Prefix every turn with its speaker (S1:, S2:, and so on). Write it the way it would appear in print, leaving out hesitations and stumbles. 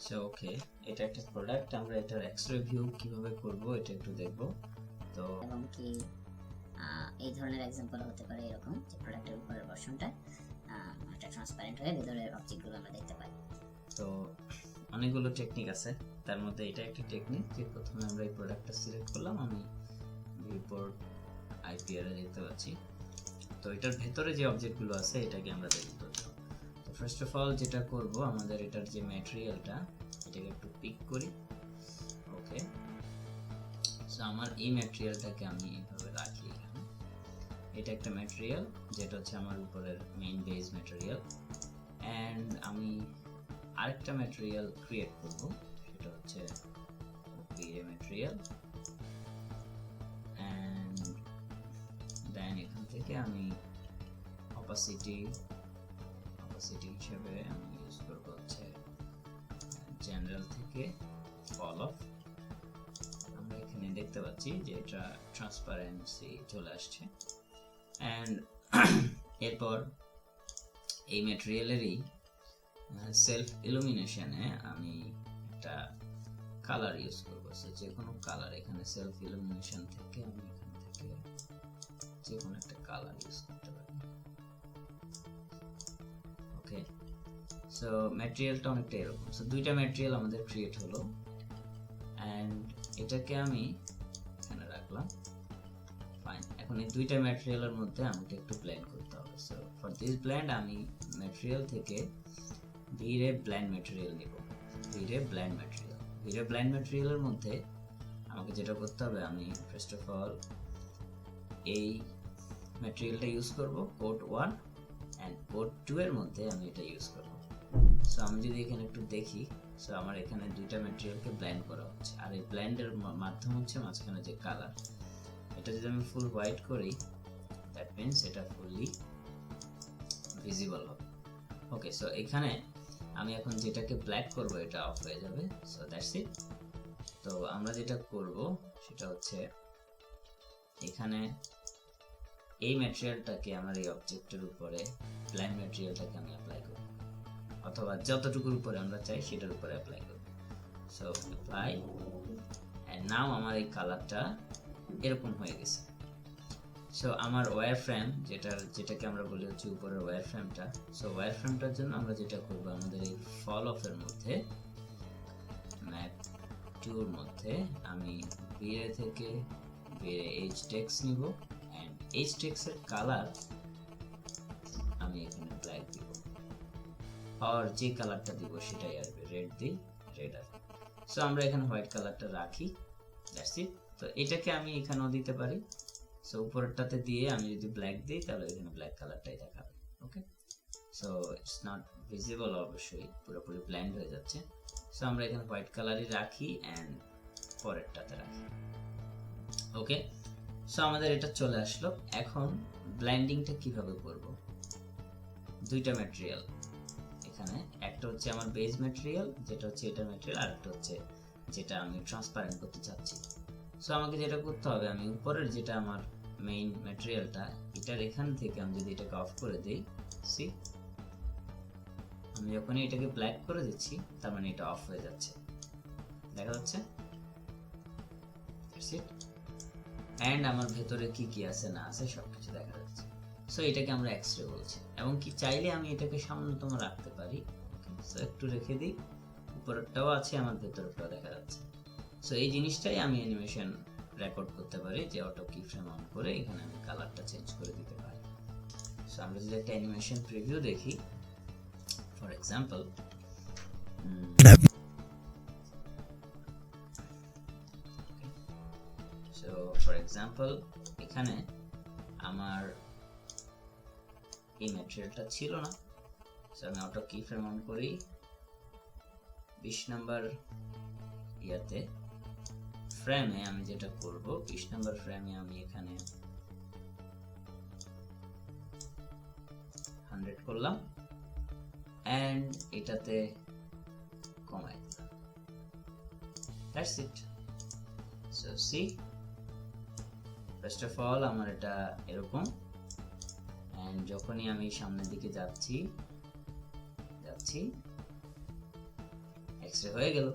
S1: So okay, এটা একটা product, আমরা এটার এক্স-রে ভিউ কিভাবে করব এটা একটু দেখব। তো
S2: এবং কি এই ধরনের एग्जांपल হতে পারে এরকম যে প্রোডাক্টের উপরের পোরশনটা একটা ট্রান্সপারেন্ট হয়ে ভিতরের অবজেক্টগুলো আমরা দেখতে পাই।
S1: তো অনেকগুলো টেকনিক আছে, তার মধ্যে এটা একটা টেকনিক যে প্রথমে আমরা এই প্রোডাক্টটা সিলেক্ট করলাম, আমি ভিউপোর্ট আইপিআর এ দেখতে পাচ্ছি। তো এটার ভেতরে যে অবজেক্টগুলো আছে এটাকে আমরা দেখব। তো ফার্স্ট অফ অল যেটা করব, আমাদের এটার যে ম্যাটেরিয়ালটা এটাকে একটু পিক করি। ওকে, সো আমার এই ম্যাটেরিয়ালটাকে আমি এইভাবে রাখি এখানে। এটা একটা ম্যাটেরিয়াল যেটা হচ্ছে আমার উপরের মেইন বেস ম্যাটেরিয়াল, অ্যান্ড আমি আরেকটা ম্যাটেরিয়াল ক্রিয়েট করব, সেটা হচ্ছে বিএ ম্যাটেরিয়াল, অ্যান্ড দেন এখান থেকে আমি অপাসিটি হিসেবে আমি ইউজ করব হচ্ছে জেনারেল থেকে ফল অফ। আমরা এখানে দেখতে পাচ্ছি যে এটা ট্রান্সপারেন্সি চলে আসছে, অ্যান্ড এরপর এই ম্যাটেরিয়ালেরই সেলফ ইলুমিনেশনে আমি একটা কালার ইউজ করব। সো যে কোনো কালার, এখানে সেলফ ইলুমিনেশন থেকে আমি এখান থেকে যে কোনো একটা কালার ইউজ করতে পারি। ওকে, সো ম্যাটেরিয়ালটা অনেকটা এরকম। সো দুইটা ম্যাটেরিয়াল আমাদের ক্রিয়েট হলো, অ্যান্ড এটাকে আমি এখানে রাখলাম। ফাইন, এখন এই দুইটা ম্যাটেরিয়ালের মধ্যে আমাকে একটু ব্লেন্ড করতে হবে। সো ফর দিস ব্লেন্ড আমি ম্যাটেরিয়াল থেকে ভিরে ব্লেন্ড ম্যাটেরিয়াল নিব। ভিরে ব্লেন্ড ম্যাটেরিয়ালের মধ্যে আমাকে যেটা করতে হবে, আমি ফার্স্ট অফ অল এই ম্যাটেরিয়ালটা ইউজ করব কোড 1 অ্যান্ড কোড 2 এর মধ্যে আমি এটা ইউজ করব। সো আমি যদি এখানে একটু দেখি, সো আমার এখানে দুইটা ম্যাটেরিয়ালকে ব্লেন্ড করা হচ্ছে, আর এই ব্লেন্ডের মাধ্যম হচ্ছে মাঝখানে যে কালার, এটা যদি আমি ফুল হোয়াইট করি দ্যাট মিন্স এটা ফুললি ভিজিবল হবে। ওকে, সো এখানে আমি এখন যেটাকে ব্ল্যাক করব এটা অফ হয়ে যাবে। So that's it. তো আমরা যেটা করব সেটা হচ্ছে এখানে এই ম্যাটেরিয়ালটাকে আমার এই অবজেক্টের উপরে ব্ল্যান্ড ম্যাটেরিয়ালটাকে আমি অ্যাপ্লাই করব, অথবা যতটুকুর উপরে আমরা চাই সেটার উপরে অ্যাপ্লাই করব। সো অ্যাপ্লাই, অ্যান্ড নাও আমার এই কালারটা এরকম হয়ে গেছে। সো আমার ওয়্যার ফ্রেম যেটাকে আমরা বলি হচ্ছে উপরের ওয়্যার ফ্রেমটা। সো ওয়্যার ফ্রেমটার জন্য আমরা যেটা করব, আমাদের এই ফল অফের মধ্যে ম্যাপ টুর মধ্যে আমি বিরে থেকে বিরে এইচ টেক্স নিব, অ্যান্ড এইচ টেক্সের কালার আমি এখানে ব্ল্যাক দিব, আর যে কালারটা দিব সেটাই আসবে, রেড দিই রেড আসবে। সো আমরা এখানে হোয়াইট কালারটা রাখি, দ্যাটস ইট। তো এটাকে আমি এখানেও দিতে পারি। সো উপরেরটাতে দিয়ে আমি যদি ব্ল্যাক দিই তাহলে এখানে ব্ল্যাক কালারটাই দেখাবে। ওকে, সো ইটস নট ভিজিবল, অবশ্যই পুরোপুরি ব্ল্যান্ড হয়ে যাচ্ছে। সো আমরা এখানে হোয়াইট কালারই রাখি অ্যান্ড পরেরটাতে রাখি। ওকে, সো আমাদের এটা চলে আসলো। এখন ব্লেন্ডিংটা কিভাবে করব, দুইটা ম্যাটেরিয়াল এখানে, একটা হচ্ছে আমার বেস ম্যাটেরিয়াল যেটা হচ্ছে এটা ম্যাটেরিয়াল, আর একটা হচ্ছে যেটা আমি ট্রান্সপারেন্ট করতে চাচ্ছি। সো আমাকে যেটা করতে হবে, আমি উপরের যেটা আমার মেইন ম্যাটেরিয়ালটা, এটার এখান থেকে আমি যদি এটাকে অফ করে দেই, সি আমি যখনই এটাকে ব্ল্যাক করে দিচ্ছি তার মানে এটা অফ হয়ে যাচ্ছে, দেখা যাচ্ছে। That's it. অ্যান্ড আমার ভেতরে কি কি আছে না আছে সবকিছু দেখা যাচ্ছে। সো এটাকে আমরা এক্স-রে বলছি, এবং কি চাইলে আমি এটাকে সামান্যতম রাখতে পারি। সো একটু রেখে দিই, উপরেরটাও আছে আমার ভেতরটাও দেখা যাচ্ছে। সো এই জিনিসটাই আমি অ্যানিমেশন রেকর্ড করতে পারি, যে অটো কি ফ্রেম অন করে এখানে আমি কালারটা চেঞ্জ করে দিতে পারি। সো আমরা যদি একটা অ্যানিমেশন প্রিভিউ দেখি, ফর এক্সাম্পল এখানে আমার এই ম্যাটেরিয়ালটা ছিল না। সো আমি অটো কি ফ্রেম অন করি, 20 নাম্বার ইয়াতে ফ্রেমে আমি যেটা করব, 20 নাম্বার ফ্রেমে আমি এখানে 100 করলাম, অ্যান্ড এটাতে কমাই দিলাম। That's it. So see, first of all আমার এটা এরকম, অ্যান্ড যখনই আমি সামনের দিকে যাচ্ছি এক্স রে হয়ে গেল।